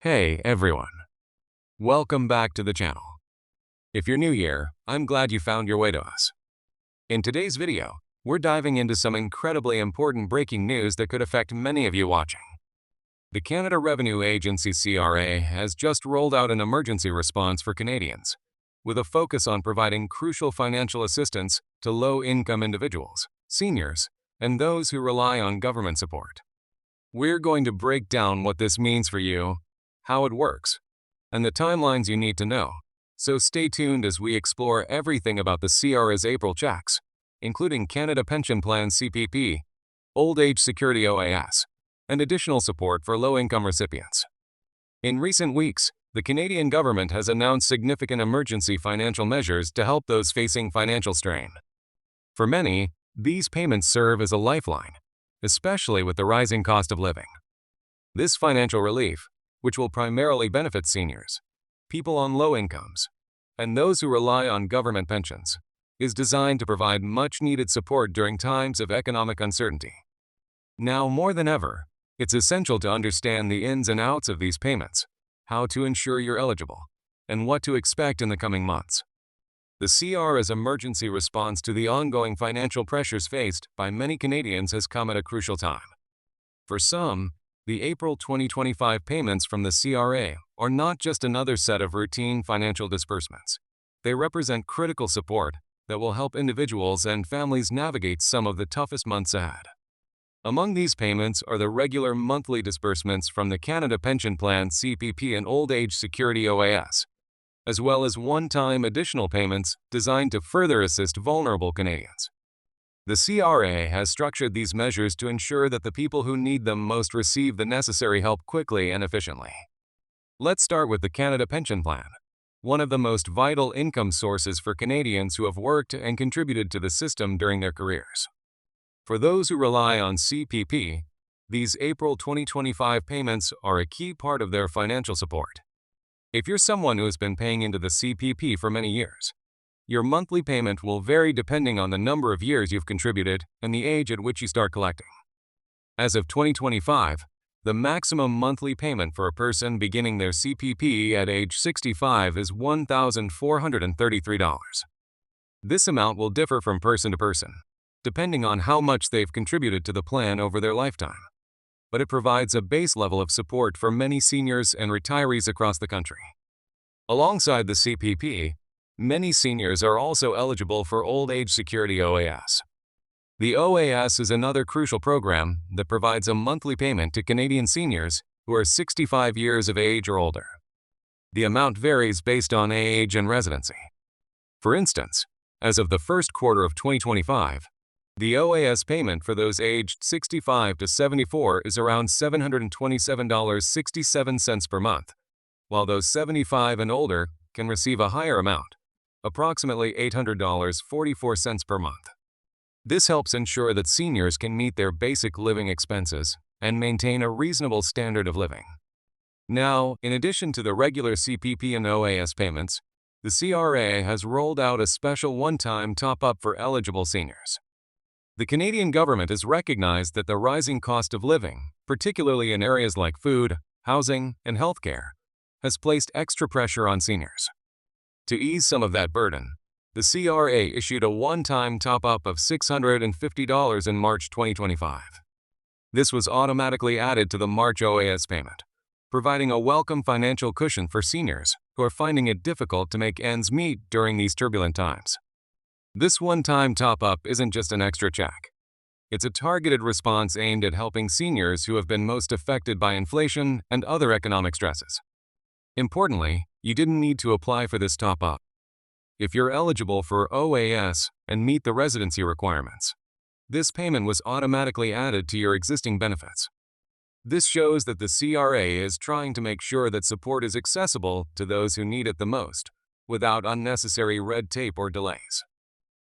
Hey everyone, welcome back to the channel. If you're new here, I'm glad you found your way to us. In today's video, we're diving into some incredibly important breaking news that could affect many of you watching. The Canada Revenue Agency CRA has just rolled out an emergency response for Canadians, with a focus on providing crucial financial assistance to low-income individuals, seniors, and those who rely on government support. We're going to break down what this means for you, how it works, and the timelines you need to know, so stay tuned as we explore everything about the CRA's April checks, including Canada Pension Plan CPP, Old Age Security OAS, and additional support for low-income recipients. In recent weeks, the Canadian government has announced significant emergency financial measures to help those facing financial strain. For many, these payments serve as a lifeline, especially with the rising cost of living. This financial relief, which will primarily benefit seniors, people on low incomes, and those who rely on government pensions, is designed to provide much-needed support during times of economic uncertainty. Now more than ever, it's essential to understand the ins and outs of these payments, how to ensure you're eligible, and what to expect in the coming months. The CRA's emergency response to the ongoing financial pressures faced by many Canadians has come at a crucial time. For some, the April 2025 payments from the CRA are not just another set of routine financial disbursements. They represent critical support that will help individuals and families navigate some of the toughest months ahead. Among these payments are the regular monthly disbursements from the Canada Pension Plan CPP and Old Age Security OAS, as well as one-time additional payments designed to further assist vulnerable Canadians. The CRA has structured these measures to ensure that the people who need them most receive the necessary help quickly and efficiently. Let's start with the Canada Pension Plan, one of the most vital income sources for Canadians who have worked and contributed to the system during their careers. For those who rely on CPP, these April 2025 payments are a key part of their financial support. If you're someone who has been paying into the CPP for many years, your monthly payment will vary depending on the number of years you've contributed and the age at which you start collecting. As of 2025, the maximum monthly payment for a person beginning their CPP at age 65 is $1,433. This amount will differ from person to person, depending on how much they've contributed to the plan over their lifetime, but it provides a base level of support for many seniors and retirees across the country. Alongside the CPP, many seniors are also eligible for Old Age Security OAS. The OAS is another crucial program that provides a monthly payment to Canadian seniors who are 65 years of age or older. The amount varies based on age and residency. For instance, as of the first quarter of 2025, the OAS payment for those aged 65 to 74 is around $727.67 per month, while those 75 and older can receive a higher amount, approximately $800.44 per month. This helps ensure that seniors can meet their basic living expenses and maintain a reasonable standard of living. Now, in addition to the regular CPP and OAS payments, the CRA has rolled out a special one-time top-up for eligible seniors. The Canadian government has recognized that the rising cost of living, particularly in areas like food, housing, and healthcare, has placed extra pressure on seniors. To ease some of that burden, the CRA issued a one-time top-up of $650 in March 2025. This was automatically added to the March OAS payment, providing a welcome financial cushion for seniors who are finding it difficult to make ends meet during these turbulent times. This one-time top-up isn't just an extra check. It's a targeted response aimed at helping seniors who have been most affected by inflation and other economic stresses. Importantly, you didn't need to apply for this top-up. If you're eligible for OAS and meet the residency requirements, this payment was automatically added to your existing benefits. This shows that the CRA is trying to make sure that support is accessible to those who need it the most, without unnecessary red tape or delays.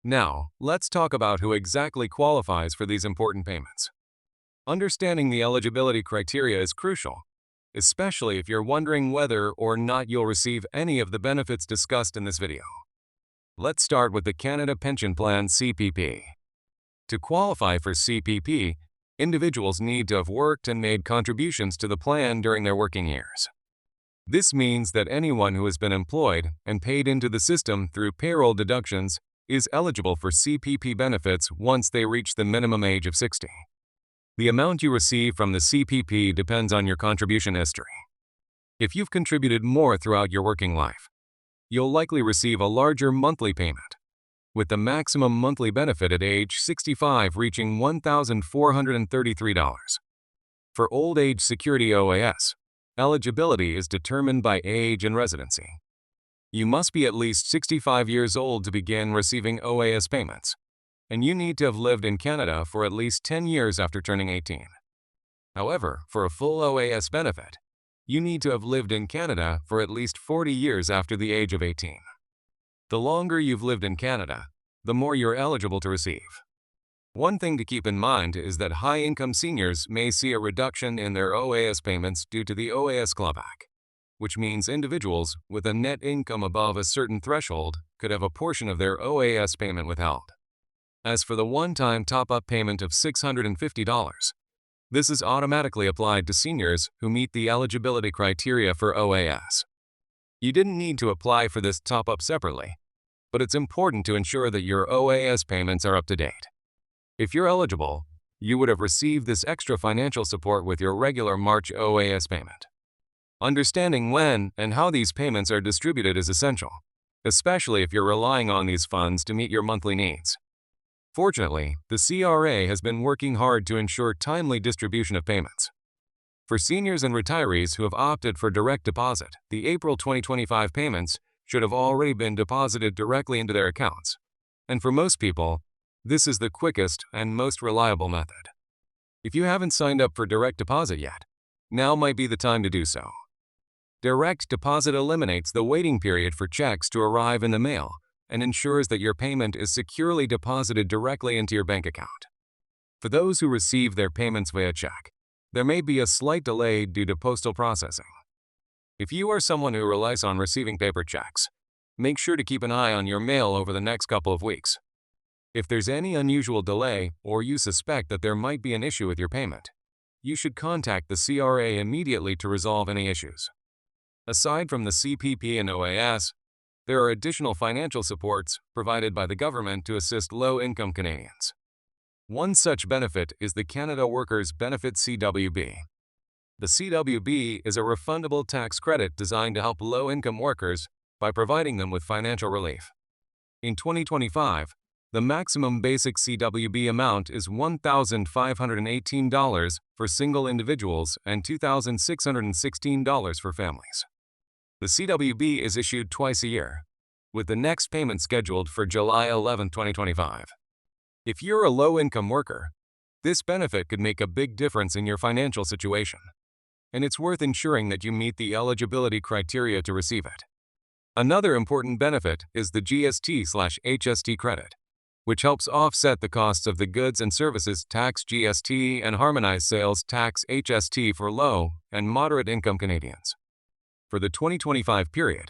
Now, let's talk about who exactly qualifies for these important payments. Understanding the eligibility criteria is crucial, especially if you're wondering whether or not you'll receive any of the benefits discussed in this video. Let's start with the Canada Pension Plan CPP. To qualify for CPP, individuals need to have worked and made contributions to the plan during their working years. This means that anyone who has been employed and paid into the system through payroll deductions is eligible for CPP benefits once they reach the minimum age of 60. The amount you receive from the CPP depends on your contribution history. If you've contributed more throughout your working life, you'll likely receive a larger monthly payment, with the maximum monthly benefit at age 65 reaching $1,433. For Old Age Security OAS, eligibility is determined by age and residency. You must be at least 65 years old to begin receiving OAS payments, and you need to have lived in Canada for at least 10 years after turning 18. However, for a full OAS benefit, you need to have lived in Canada for at least 40 years after the age of 18. The longer you've lived in Canada, the more you're eligible to receive. One thing to keep in mind is that high-income seniors may see a reduction in their OAS payments due to the OAS clawback, which means individuals with a net income above a certain threshold could have a portion of their OAS payment withheld. As for the one-time top-up payment of $650, this is automatically applied to seniors who meet the eligibility criteria for OAS. You didn't need to apply for this top-up separately, but it's important to ensure that your OAS payments are up to date. If you're eligible, you would have received this extra financial support with your regular March OAS payment. Understanding when and how these payments are distributed is essential, especially if you're relying on these funds to meet your monthly needs. Fortunately, the CRA has been working hard to ensure timely distribution of payments. For seniors and retirees who have opted for direct deposit, the April 2025 payments should have already been deposited directly into their accounts. And for most people, this is the quickest and most reliable method. If you haven't signed up for direct deposit yet, now might be the time to do so. Direct deposit eliminates the waiting period for checks to arrive in the mail and ensures that your payment is securely deposited directly into your bank account. For those who receive their payments via check, there may be a slight delay due to postal processing. If you are someone who relies on receiving paper checks, make sure to keep an eye on your mail over the next couple of weeks. If there's any unusual delay or you suspect that there might be an issue with your payment, you should contact the CRA immediately to resolve any issues. Aside from the CPP and OAS, there are additional financial supports provided by the government to assist low-income Canadians. One such benefit is the Canada Workers Benefit CWB. The CWB is a refundable tax credit designed to help low-income workers by providing them with financial relief. In 2025, the maximum basic CWB amount is $1,518 for single individuals and $2,616 for families. The CWB is issued twice a year, with the next payment scheduled for July 11, 2025. If you're a low-income worker, this benefit could make a big difference in your financial situation, and it's worth ensuring that you meet the eligibility criteria to receive it. Another important benefit is the GST/HST credit, which helps offset the costs of the goods and services tax GST and harmonized sales tax HST for low and moderate income Canadians. For the 2025 period,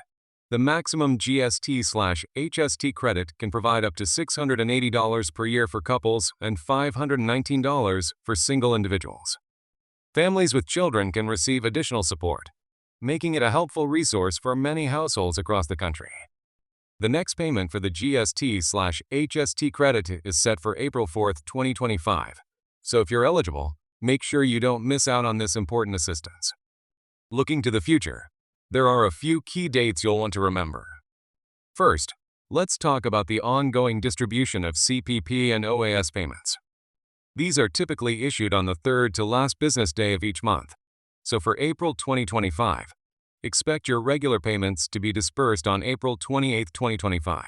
the maximum GST/HST credit can provide up to $680 per year for couples and $519 for single individuals. Families with children can receive additional support, making it a helpful resource for many households across the country. The next payment for the GST/HST credit is set for April 4, 2025, so if you're eligible, make sure you don't miss out on this important assistance. Looking to the future, there are a few key dates you'll want to remember. First, let's talk about the ongoing distribution of CPP and OAS payments. These are typically issued on the third to last business day of each month, so for April 2025, expect your regular payments to be dispersed on April 28, 2025.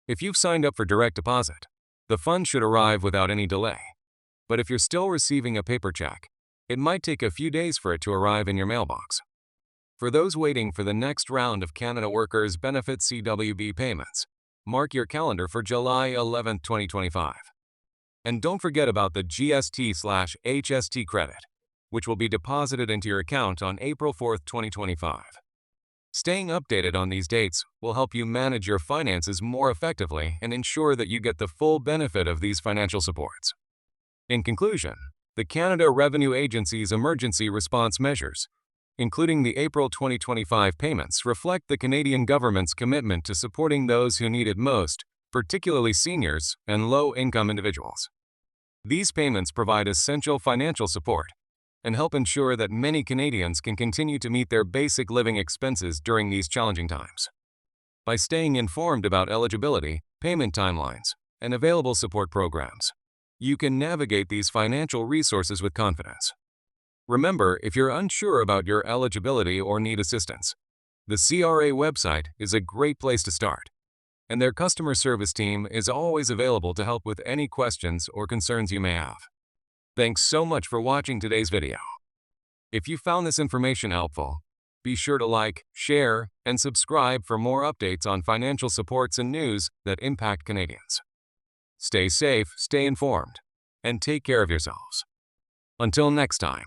If you've signed up for direct deposit, the funds should arrive without any delay. But if you're still receiving a paper check, it might take a few days for it to arrive in your mailbox. For those waiting for the next round of Canada Workers Benefit CWB payments, mark your calendar for July 11, 2025. And don't forget about the GST/HST credit, which will be deposited into your account on April 4, 2025. Staying updated on these dates will help you manage your finances more effectively and ensure that you get the full benefit of these financial supports. In conclusion, the Canada Revenue Agency's emergency response measures, including the April 2025 payments, reflect the Canadian government's commitment to supporting those who need it most, particularly seniors and low-income individuals. These payments provide essential financial support and help ensure that many Canadians can continue to meet their basic living expenses during these challenging times. By staying informed about eligibility, payment timelines, and available support programs, you can navigate these financial resources with confidence. Remember, if you're unsure about your eligibility or need assistance, the CRA website is a great place to start, and their customer service team is always available to help with any questions or concerns you may have. Thanks so much for watching today's video. If you found this information helpful, be sure to like, share, and subscribe for more updates on financial supports and news that impact Canadians. Stay safe, stay informed, and take care of yourselves. Until next time.